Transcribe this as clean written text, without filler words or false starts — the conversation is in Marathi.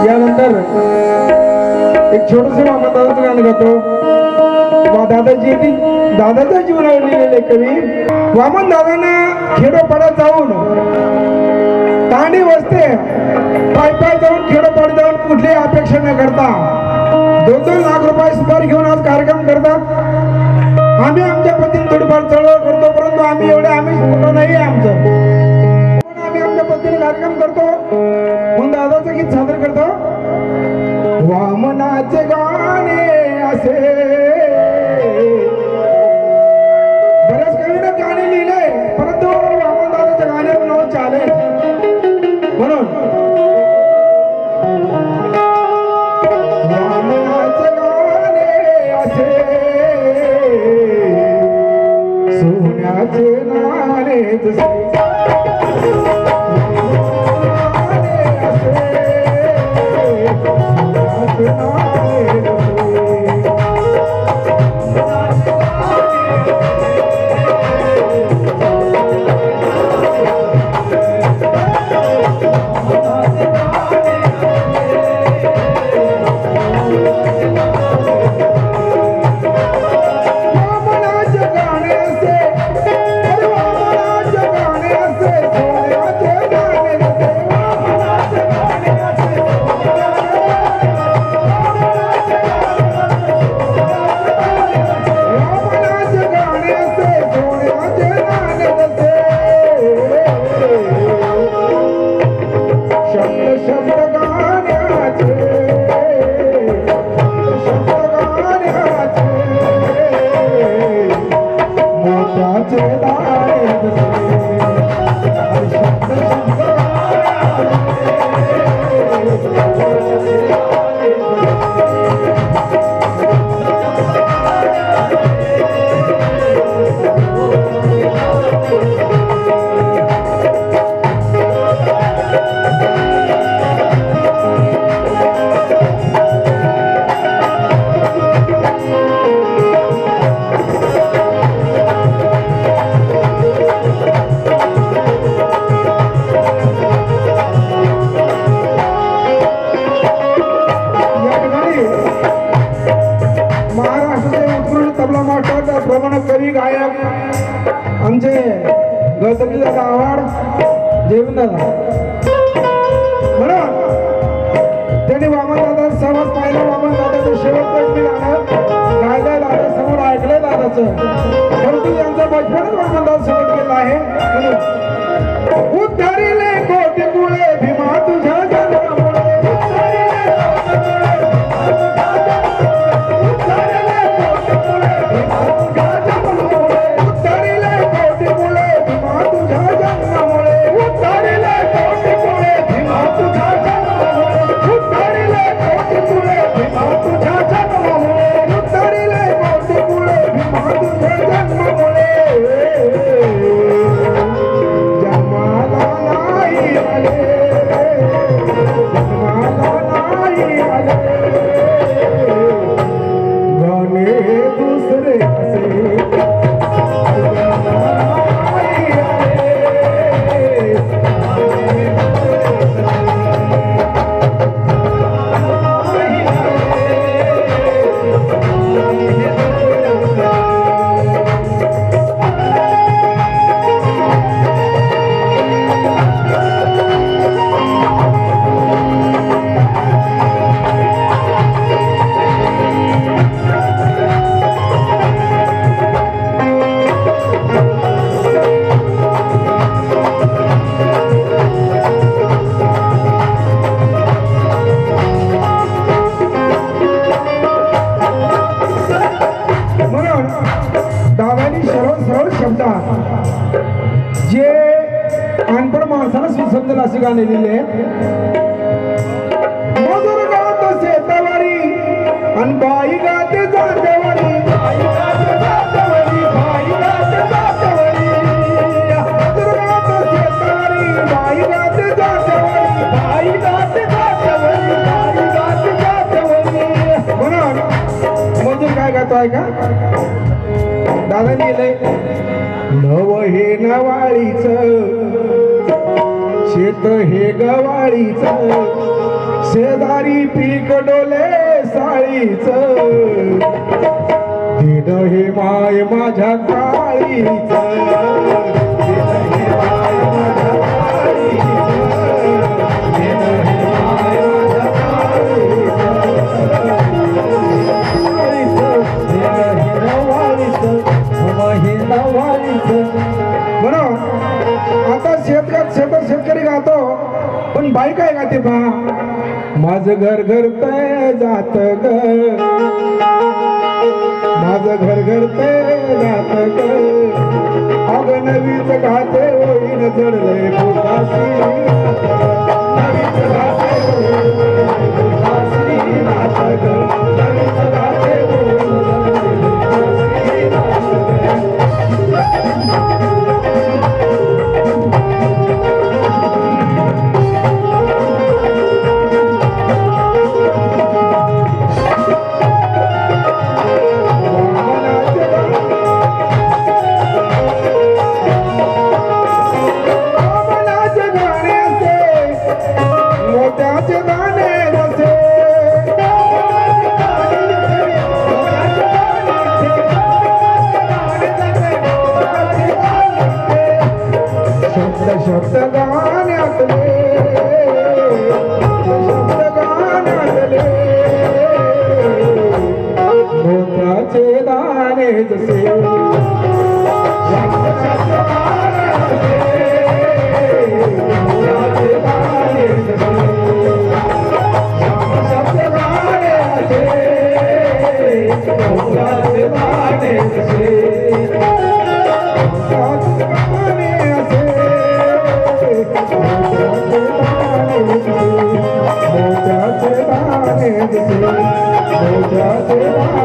यानंतर एक छोटस वामन दादाचं गाणं गातो. दादाच्या जीवनावर लिहिलेले कवी वामन दादांना खेडोपाड्यात जाऊन तांडी वसते पाय पाय जाऊन खेडोपाड्यात जाऊन कुठलीही अपेक्षा न करता 2-2 लाख रुपये सुपारी घेऊन आज कार्यक्रम करतात. आम्ही आमच्या पद्धतीने थोडीफार चळवळ करतो, परंतु आम्ही कुठं नाही आमचं, पण आम्ही आमच्या पद्धतीने कार्यक्रम करतो. म्हणून दादाचं गीत सादर करतो. वामनाचे गाणे असे बऱ्याच कवीने गाणे लिहिले, परंतु वामन दादाच्या गाण्यावर नाव चालेल म्हणून वामनाचे गाणे असे सोन्याचे नाणे जसे कवी गायक आमचे गौतमी दादा आव्हाड जेवण दादा म्हणून त्यांनी वामन दादा सहवास पाहिला. वामन दादाचं शेवटचं गाणं गायलंय दादा समोर ऐकलंय दादाचं, परंतु यांचा बचपनच वामन दादा सोबत केला आहे. म्हणून उद्धारिले कोटी कुळे भीमा तुझ्या जन्मामुळे जे अनपढ माणसाला सुसमजेल असे गाणे लिहिले. मजूर गातो शेतावारी आणि बाई गाते जातेवारी, बाई गाते जातेवारी, बाई गाते जातेवारी. मजूर गातो शेतावारी, बाई गाते जातेवारी, बाई गाते जातेवारी, बाई गाते जातेवारी. म्हणून मजूर काय गातो आहे का दादा लिहिलंय. नव हे नवाळीच शेत हे गवाळीच शेजारी पीक डोले साळीच दिन हे माय माझ्या काळीच म्हणून आता शेतकरी गातो पण बाई काय गाते पा माझं घर घर ते जात ग माझं घर घर ते जात ग अग नवीच गाते होईन जडले पोटाशी नवीच गाते होईन पोटाशी नाच ग नवीच गाते होईन जडले पोटाशी नाच ग शब्द गाण्यातले मोत्याचे दाणे जसे मोत्याचे दाणे